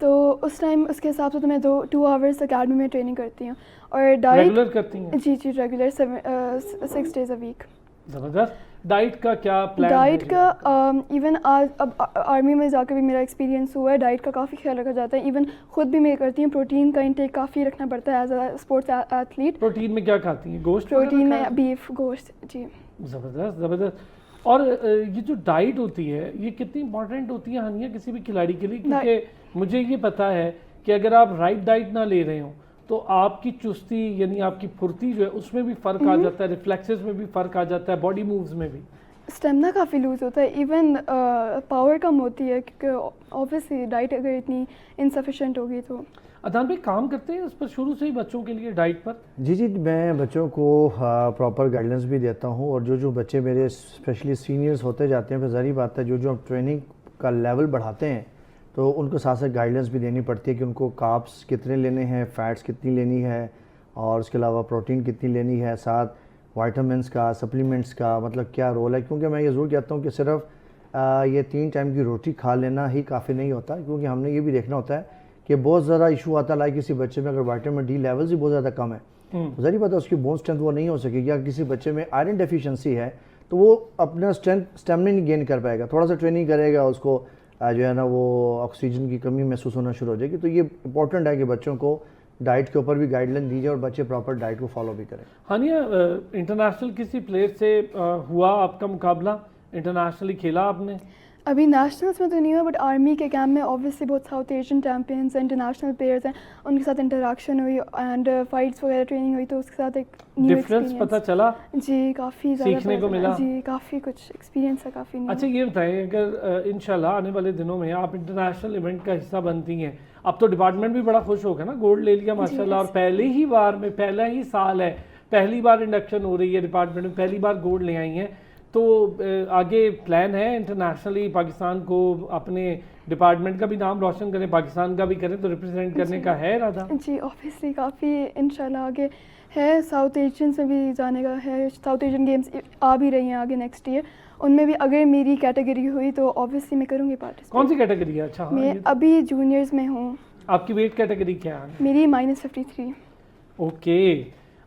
तो उस टाइम उसके हिसाब से तो मैं 2 आवर्स अकेडमी में ट्रेनिंग करती हूँ। और डाइट रेगुलर करती हैं? जी रेगुलर 6 डेज अ वीक। ज़बरदस्त। डाइट का क्या प्लान? डाइट का इवन आज अब आर्मी में जाकर भी मेरा एक्सपीरियंस हुआ है, डाइट का काफ़ी ख्याल रखा जाता है। इवन खुद भी मैं करती हूँ, प्रोटीन का इंटेक काफ़ी रखना पड़ता है as a sports athlete. Protein में क्या खाती हैं? गोश्त? प्रोटीन में बीफ, गोश्त। जी ज़बरदस्त ज़बरदस्त। और ये जो डाइट होती है ये कितनी इंपॉर्टेंट होती है हानिया किसी भी खिलाड़ी के लिए? क्योंकि मुझे ये पता है कि अगर आप राइट डाइट ना ले रहे हो तो आपकी चुस्ती यानी आपकी फुर्ती जो है उसमें भी फ़र्क आ जाता है, रिफ्लेक्सेस में भी फ़र्क आ जाता है, बॉडी मूव्स में भी। स्टेमिना काफ़ी लूज़ होता है, इवन पावर कम होती है, क्योंकि ऑब्वियसली डाइट अगर इतनी इनसफिशेंट होगी तो। अदनान भाई काम करते हैं इस पर शुरू से ही बच्चों के लिए डाइट पर? जी मैं बच्चों को प्रॉपर गाइडेंस भी देता हूँ, और जो बच्चे मेरे स्पेशली सीनियर्स होते जाते हैं, फिर ज़ाहिर बात है जो ट्रेनिंग का लेवल बढ़ाते हैं तो उनको साथ साथ गाइडेंस भी देनी पड़ती है कि उनको कार्ब्स कितने लेने हैं, फ़ैट्स कितनी लेनी है, और उसके अलावा प्रोटीन कितनी लेनी है, साथ वाइटामिन्स का, सप्लीमेंट्स का मतलब क्या रोल है। क्योंकि मैं ये ज़रूर कहता हूँ कि सिर्फ ये 3 टाइम की रोटी खा लेना ही काफ़ी नहीं होता, क्योंकि हमने ये भी देखना होता है कि बहुत ज़्यादा इशू आता है। लाइक किसी बच्चे में अगर विटामिन डी लेवल्स ही बहुत ज़्यादा कम है तो ज़रूरी बात है उसकी बोन स्ट्रेंथ वो नहीं हो सकेगी। या किसी बच्चे में आयरन डेफिशिएंसी है तो वो अपना स्टेमिना नहीं गेन कर पाएगा, थोड़ा सा ट्रेनिंग करेगा उसको जो है ना वो ऑक्सीजन की कमी महसूस होना शुरू हो जाएगी। तो ये इंपॉर्टेंट है कि बच्चों को डाइट के ऊपर भी गाइडलाइन दीजिए और बच्चे प्रॉपर डाइट को फॉलो भी करें। हानिया, इंटरनेशनल किसी प्लेयर से हुआ आपका मुकाबला? इंटरनेशनली खेला आपने? अभी नेशनल्स में तो नहीं हुआ, बट आर्मी के कैंप में ऑब्वियसली बहुत south Asian champions international players हैं, उनके साथ इंटरेक्शन हुई एंड फाइट्स वगैरह ट्रेनिंग हुई, तो उसके साथ एक न्यू डिफरेंस पता चला? जी काफ़ी ज़्यादा सीखने को मिला? जी काफ़ी कुछ एक्सपीरियंस है काफ़ी। अच्छा ये बताएं, अगर इंशाल्लाह आने वाले दिनों में आप इंटरनेशनल इवेंट का हिस्सा बनती हैं, अब तो डिपार्टमेंट भी बड़ा खुश होगा ना, गोल्ड ले लिया माशाल्लाह, और पहले ही बार में, पहला ही साल है, पहली बार इंडक्शन हो रही है डिपार्टमेंट में, पहली बार गोल्ड ले आई हैं, तो आगे प्लान है इंटरनेशनली पाकिस्तान को, अपने डिपार्टमेंट का भी नाम रोशन करें, पाकिस्तान का भी करें, तो रिप्रेजेंट करने का है इरादा? जी ऑब्वियसली काफ़ी इंशाल्लाह आगे है, साउथ एशियन से भी जाने का है, साउथ एशियन गेम्स आ भी रही हैं आगे नेक्स्ट ईयर, उनमें भी अगर मेरी कैटेगरी हुई तो ऑब्वियसली मैं करूँगी पार्टिसिपेट। कौन सी कैटेगरी है? अच्छा मैं अभी जूनियर्स में हूँ। आपकी वेट कैटेगरी क्या है? मेरी -53। ओके।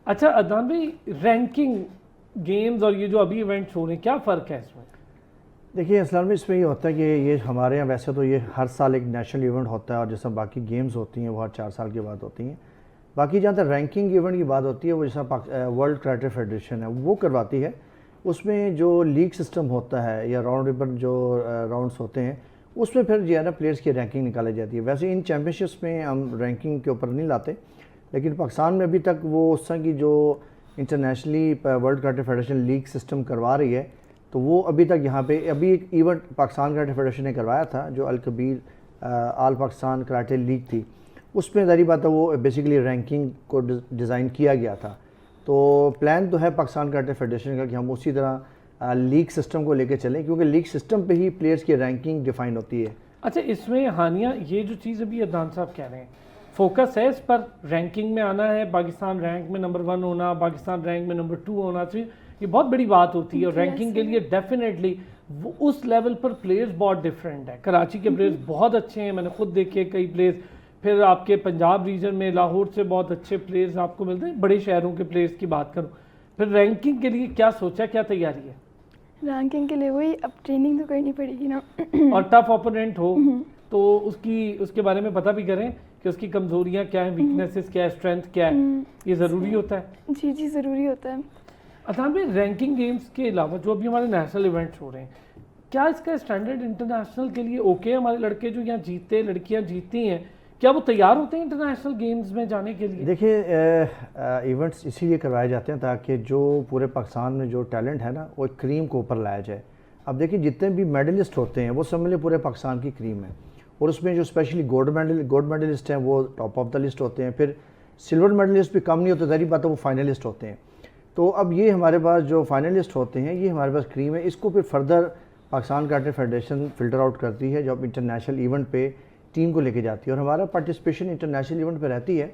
अच्छा अदनान भाई, रैंकिंग गेम्स और ये जो अभी इवेंट्स हो रहे हैं, क्या फ़र्क है इसमें? देखिए असलान में इसमें ये होता है कि ये हमारे यहाँ वैसे तो ये हर साल एक नेशनल इवेंट होता है, और जैसा बाकी गेम्स होती हैं वो हर 4 साल के बाद होती हैं। बाकी जहाँ तक रैंकिंग इवेंट की बात होती है वो जैसा वर्ल्ड कराटे फेडरेशन है वो करवाती है, उसमें जो लीग सिस्टम होता है या राउंड रिबन जो राउंड्स होते हैं उसमें फिर जो है ना प्लेयर्स की रैंकिंग निकाली जाती है। वैसे इन चैम्पियनशिप्स में हम रैंकिंग के ऊपर नहीं लाते, लेकिन पाकिस्तान में अभी तक वो उस तरह की जो internationally world karate federation league system करवा रही है, तो वो अभी तक यहाँ पे अभी एक इवेंट पाकिस्तान कराटे फेडरेशन ने करवाया था जो अल कबीर आल पाकिस्तान कराटे लीग थी, उसमें ज़ाहिर बात है वो बेसिकली रैंकिंग को डिज़ाइन किया गया था। तो प्लान तो है पाकिस्तान कराटे फेडरेशन का कि हम उसी तरह लीग सिस्टम को लेकर चलें, क्योंकि लीग सिस्टम पे ही प्लेयर्स की रैंकिंग डिफाइन होती है। अच्छा इसमें हानिया, ये जो चीज़ अभी अदनान साहब कह रहे हैं, फोकस है इस पर, रैंकिंग में आना है, पाकिस्तान रैंक में नंबर 1 होना, पाकिस्तान रैंक में नंबर 2 होना चाहिए, ये बहुत बड़ी बात होती है। और रैंकिंग के लिए डेफिनेटली उस लेवल पर प्लेयर्स बहुत डिफरेंट है। कराची के प्लेयर्स बहुत अच्छे हैं, मैंने खुद देखे कई प्लेयर्स, फिर आपके पंजाब रीजन में लाहौर से बहुत अच्छे प्लेयर्स आपको मिलते हैं, बड़े शहरों के प्लेयर्स की बात करूँ। फिर रैंकिंग के लिए क्या सोचा, क्या तैयारी है? रैंकिंग के लिए वही अब ट्रेनिंग तो करनी पड़ेगी ना। और टफ ओपोनेंट हो तो उसके बारे में पता भी करें कि उसकी कमजोरियां क्या हैं, वीकनेसेस क्या है, स्ट्रेंथ क्या है, ये ज़रूरी होता है। जी ज़रूरी होता है। अदनान भाई, रैंकिंग गेम्स के अलावा जो अभी हमारे नेशनल इवेंट्स हो रहे हैं, क्या इसका स्टैंडर्ड इंटरनेशनल के लिए ओके है? हमारे लड़के जो यहाँ जीतते, लड़कियाँ जीतती हैं, क्या वो तैयार होते हैं इंटरनेशनल गेम्स में जाने के लिए? देखिए इवेंट्स इसीलिए करवाए जाते हैं ताकि जो पूरे पाकिस्तान में जो टैलेंट है ना वो एक क्रीम को ऊपर लाया जाए। अब देखिए जितने भी मेडलिस्ट होते हैं वो समझ लें पूरे पाकिस्तान की क्रीम है, और उसमें जो स्पेशली गोल्ड मेडलिस्ट हैं वो टॉप ऑफ द लिस्ट होते हैं, फिर सिल्वर मेडलिस्ट भी कम नहीं होते, ज़ाहिर बात है वो फाइनलिस्ट होते हैं। तो अब ये हमारे पास जो फाइनलिस्ट होते हैं ये हमारे पास क्रीम है, इसको फिर further Pakistan karate federation filter out करती है जब इंटरनेशनल इवेंट पे टीम को लेके जाती है, और हमारा पार्टिसिपेशन इंटरनेशनल इवेंट पे रहती है।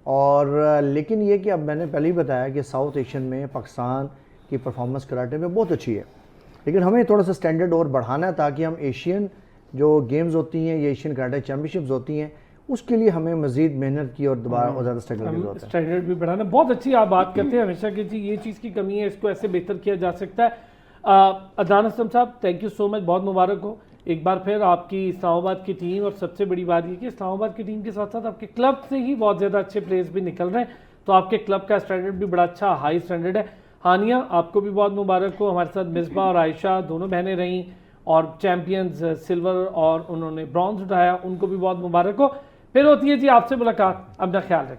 और लेकिन ये कि अब मैंने पहले ही बताया कि साउथ एशियन में पाकिस्तान की परफॉर्मेंस कराटे में बहुत अच्छी है, लेकिन हमें थोड़ा सा स्टैंडर्ड और बढ़ाना है ताकि हम एशियन जो गेम्स होती हैं या एशियन कराटे चैम्पियनशिप्स होती हैं उसके लिए हमें मजीद मेहनत की और दोबारा और ज़्यादा स्ट्रगल होता है। स्टैंडर्ड भी बढ़ाना, बहुत अच्छी आप बात करते हैं हमेशा कि जी ये चीज़ की कमी है, इसको ऐसे बेहतर किया जा सकता है। अदनान असलम साहब, थैंक यू सो मच, बहुत मुबारक हो एक बार फिर आपकी इस्लामाबाद की टीम। और सबसे बड़ी बात ये कि इस्लामाबाद की टीम के साथ साथ आपके क्लब से ही बहुत ज़्यादा अच्छे प्लेयर्स भी निकल रहे हैं, तो आपके क्लब का स्टैंडर्ड भी बड़ा अच्छा हाई स्टैंडर्ड है। हानिया, आपको भी बहुत मुबारक हो, हमारे साथ मिसबा और आयशा दोनों बहनें रहीं और चैम्पियंस सिल्वर और उन्होंने ब्रॉन्ज उठाया, उनको भी बहुत मुबारक हो। फिर होती है जी आपसे मुलाकात, अपना ख्याल रखें।